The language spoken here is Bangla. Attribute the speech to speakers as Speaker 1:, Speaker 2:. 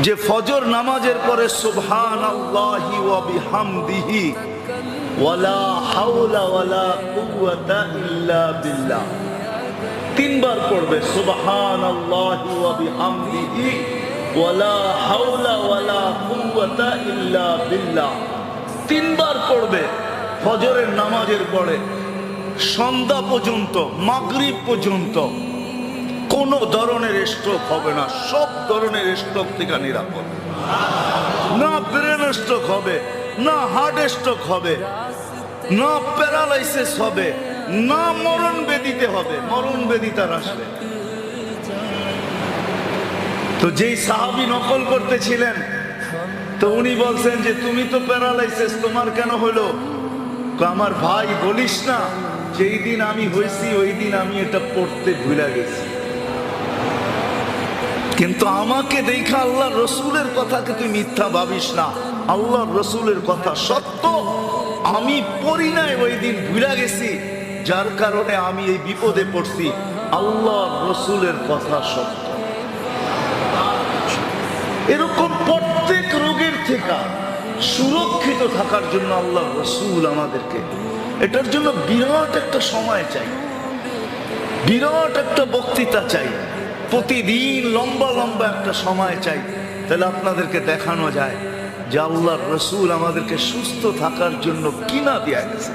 Speaker 1: যে ফজর নামাজের পরে সুবহানাল্লাহি ওয়া বিহামদিহি ওয়ালা হাওলা ওয়ালা কুওয়াতা ইল্লা বিল্লাহ, তিনবার পড়বে সুবহানাল্লাহি ওয়া বিহামদিহি ওয়ালা হাওলা ওয়ালা কুওয়াতা ইল্লা বিল্লাহ, তিনবার পড়বে ফজরের নামাজের পরে সন্ধ্যা পর্যন্ত, মাগরিব পর্যন্ত। কোন ধরনের স্ট্রোক হবে না, সব ধরনের স্ট্রোক থেকে নিরাপদ। না ব্রেন স্ট্রোক হবে, না হার্ট স্ট্রোক হবে, না প্যারালাইসিস হবে, না মরণ বেদিতে হবে। মরণ বেদি তার আসবে। তো যেই সাহাবী নকল করতেছিলেন, তো উনি বলছেন যে তুমি তো প্যারালাইসিস, তোমার কেন হলো? আমার ভাই বলিস না, যেই দিন আমি হয়েছি ওই দিন আমি এটা পড়তে ভুলে গেছি। কিন্তু আমাকে দেখা আল্লাহ রসুলের কথাকে তুই মিথ্যা ভাবিস না, আল্লাহ রসুলের কথা সত্য। আমি পড়ি নাই, ওই দিন ভুলে গেছি, যার কারণে আমি এই বিপদে পড়ছি। আল্লাহ রসুলের কথা সত্য। এরকম প্রত্যেক রোগের থেকে সুরক্ষিত থাকার জন্য আল্লাহ রসুল আমাদেরকে, এটার জন্য বিরাট একটা সময় চাই, বিরাট একটা বক্তৃতা চাই, প্রতিদিন লম্বা লম্বা একটা সময় চাই। তাহলে আপনাদেরকে দেখানো যায় যে আল্লাহর রসুল আমাদেরকে সুস্থ থাকার জন্য কি না দিয়ে গেছে।